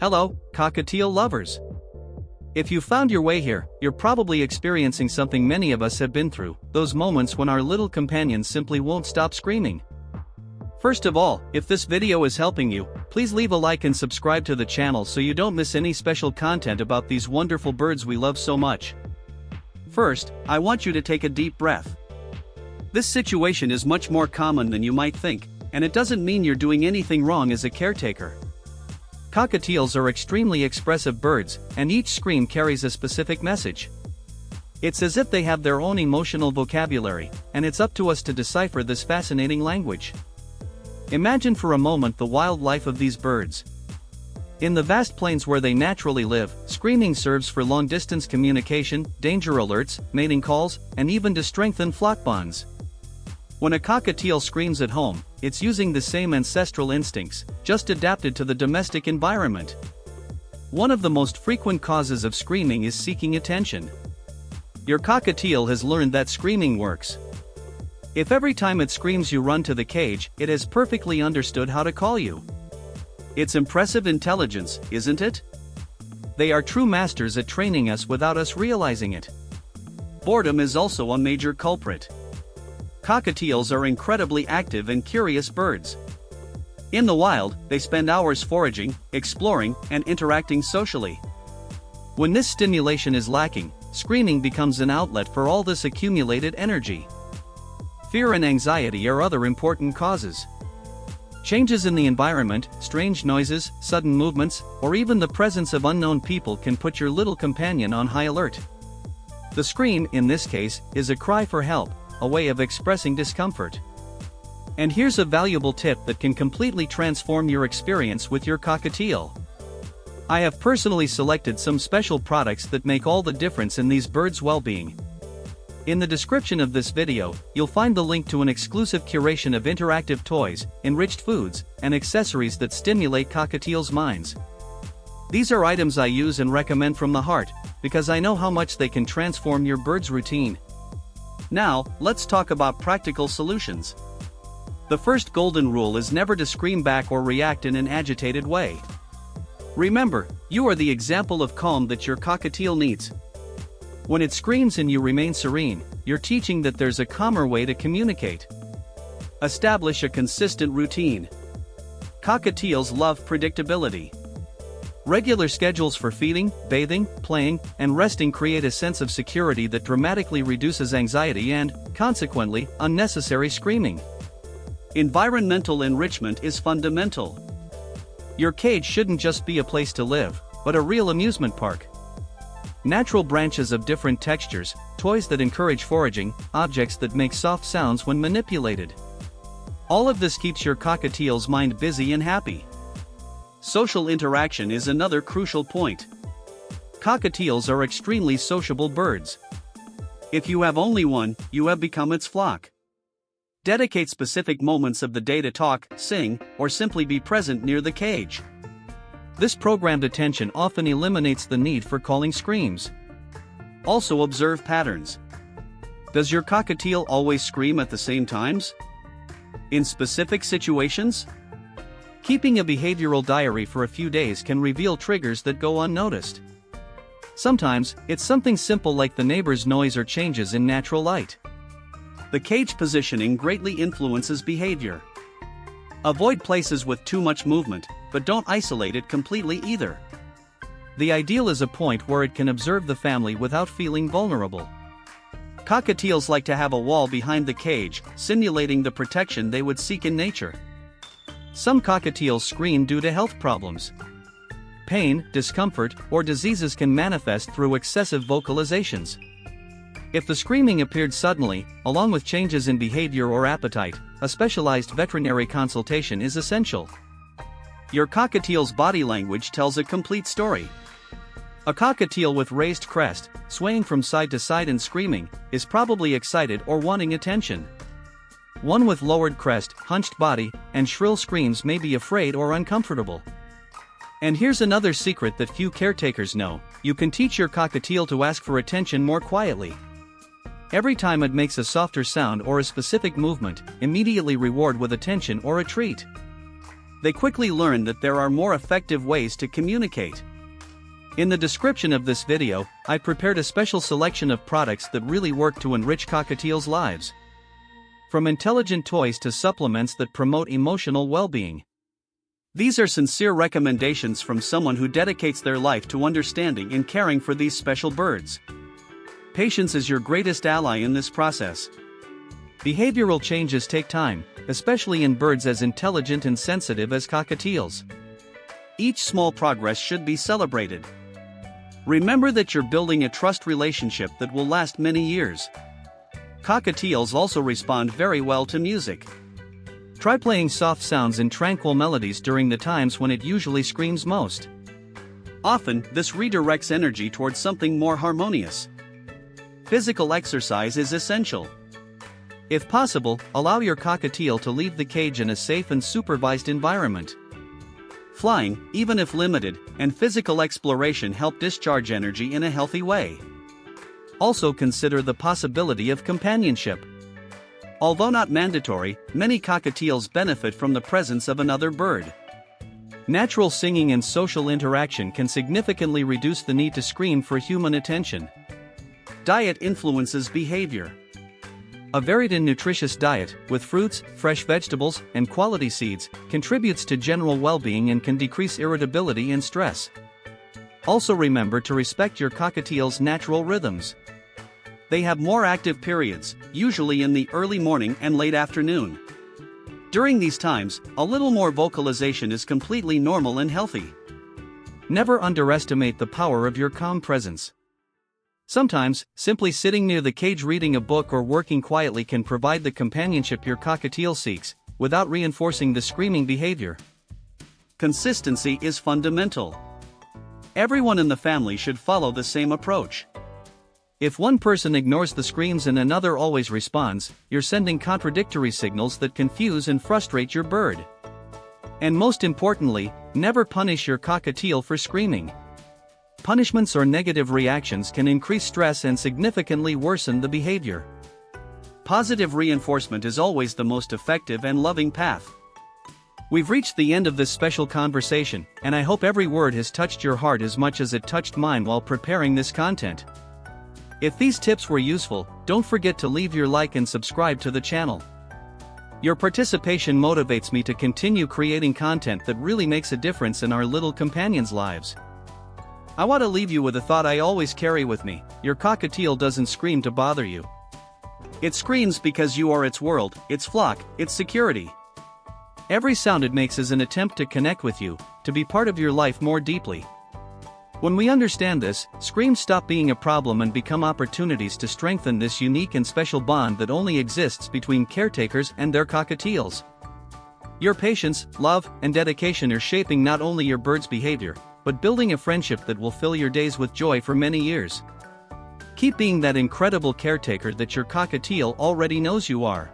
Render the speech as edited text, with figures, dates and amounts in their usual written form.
Hello, cockatiel lovers. If you found your way here, you're probably experiencing something many of us have been through, those moments when our little companions simply won't stop screaming. First of all, if this video is helping you, please leave a like and subscribe to the channel so you don't miss any special content about these wonderful birds we love so much. First, I want you to take a deep breath. This situation is much more common than you might think, and it doesn't mean you're doing anything wrong as a caretaker. Cockatiels are extremely expressive birds, and each scream carries a specific message. It's as if they have their own emotional vocabulary, and it's up to us to decipher this fascinating language. Imagine for a moment the wildlife of these birds. In the vast plains where they naturally live, screaming serves for long-distance communication, danger alerts, mating calls, and even to strengthen flock bonds. When a cockatiel screams at home, it's using the same ancestral instincts, just adapted to the domestic environment. One of the most frequent causes of screaming is seeking attention. Your cockatiel has learned that screaming works. If every time it screams you run to the cage, it has perfectly understood how to call you. It's impressive intelligence, isn't it? They are true masters at training us without us realizing it. Boredom is also a major culprit. Cockatiels are incredibly active and curious birds. In the wild, they spend hours foraging, exploring, and interacting socially. When this stimulation is lacking, screaming becomes an outlet for all this accumulated energy. Fear and anxiety are other important causes. Changes in the environment, strange noises, sudden movements, or even the presence of unknown people can put your little companion on high alert. The scream, in this case, is a cry for help, a way of expressing discomfort. And here's a valuable tip that can completely transform your experience with your cockatiel. I have personally selected some special products that make all the difference in these birds' well-being. In the description of this video, you'll find the link to an exclusive curation of interactive toys, enriched foods, and accessories that stimulate cockatiels' minds. These are items I use and recommend from the heart, because I know how much they can transform your bird's routine. Now, let's talk about practical solutions. The first golden rule is never to scream back or react in an agitated way. Remember, you are the example of calm that your cockatiel needs. When it screams and you remain serene, you're teaching that there's a calmer way to communicate. Establish a consistent routine. Cockatiels love predictability. Regular schedules for feeding, bathing, playing, and resting create a sense of security that dramatically reduces anxiety and, consequently, unnecessary screaming. Environmental enrichment is fundamental. Your cage shouldn't just be a place to live, but a real amusement park. Natural branches of different textures, toys that encourage foraging, objects that make soft sounds when manipulated. All of this keeps your cockatiel's mind busy and happy. Social interaction is another crucial point. Cockatiels are extremely sociable birds. If you have only one, you have become its flock. Dedicate specific moments of the day to talk, sing, or simply be present near the cage. This programmed attention often eliminates the need for calling screams. Also observe patterns. Does your cockatiel always scream at the same times? In specific situations? Keeping a behavioral diary for a few days can reveal triggers that go unnoticed. Sometimes, it's something simple like the neighbor's noise or changes in natural light. The cage positioning greatly influences behavior. Avoid places with too much movement, but don't isolate it completely either. The ideal is a point where it can observe the family without feeling vulnerable. Cockatiels like to have a wall behind the cage, simulating the protection they would seek in nature. Some cockatiels scream due to health problems. Pain, discomfort, or diseases can manifest through excessive vocalizations. If the screaming appeared suddenly, along with changes in behavior or appetite, a specialized veterinary consultation is essential. Your cockatiel's body language tells a complete story. A cockatiel with raised crest, swaying from side to side and screaming, is probably excited or wanting attention. One with lowered crest, hunched body, and shrill screams may be afraid or uncomfortable. And here's another secret that few caretakers know: you can teach your cockatiel to ask for attention more quietly. Every time it makes a softer sound or a specific movement, immediately reward with attention or a treat. they quickly learn that there are more effective ways to communicate. In the description of this video, I prepared a special selection of products that really work to enrich cockatiels' lives. From intelligent toys to supplements that promote emotional well-being. These are sincere recommendations from someone who dedicates their life to understanding and caring for these special birds. Patience is your greatest ally in this process. Behavioral changes take time, especially in birds as intelligent and sensitive as cockatiels. Each small progress should be celebrated. Remember that you're building a trust relationship that will last many years. Cockatiels also respond very well to music. Try playing soft sounds and tranquil melodies during the times when it usually screams most. Often, this redirects energy towards something more harmonious. Physical exercise is essential. If possible, allow your cockatiel to leave the cage in a safe and supervised environment. Flying, even if limited, and physical exploration help discharge energy in a healthy way. Also consider the possibility of companionship. Although not mandatory, many cockatiels benefit from the presence of another bird. Natural singing and social interaction can significantly reduce the need to scream for human attention. Diet influences behavior. A varied and nutritious diet, with fruits, fresh vegetables, and quality seeds, contributes to general well-being and can decrease irritability and stress. Also remember to respect your cockatiel's natural rhythms. They have more active periods, usually in the early morning and late afternoon. During these times, a little more vocalization is completely normal and healthy. Never underestimate the power of your calm presence. Sometimes, simply sitting near the cage reading a book or working quietly can provide the companionship your cockatiel seeks, without reinforcing the screaming behavior. Consistency is fundamental. Everyone in the family should follow the same approach. If one person ignores the screams and another always responds, you're sending contradictory signals that confuse and frustrate your bird. And most importantly, never punish your cockatiel for screaming. Punishments or negative reactions can increase stress and significantly worsen the behavior. Positive reinforcement is always the most effective and loving path. We've reached the end of this special conversation, and I hope every word has touched your heart as much as it touched mine while preparing this content. If these tips were useful, don't forget to leave your like and subscribe to the channel. Your participation motivates me to continue creating content that really makes a difference in our little companions' lives. I want to leave you with a thought I always carry with me: your cockatiel doesn't scream to bother you. It screams because you are its world, its flock, its security. Every sound it makes is an attempt to connect with you, to be part of your life more deeply. When we understand this, screams stop being a problem and become opportunities to strengthen this unique and special bond that only exists between caretakers and their cockatiels. Your patience, love, and dedication are shaping not only your bird's behavior, but building a friendship that will fill your days with joy for many years. Keep being that incredible caretaker that your cockatiel already knows you are.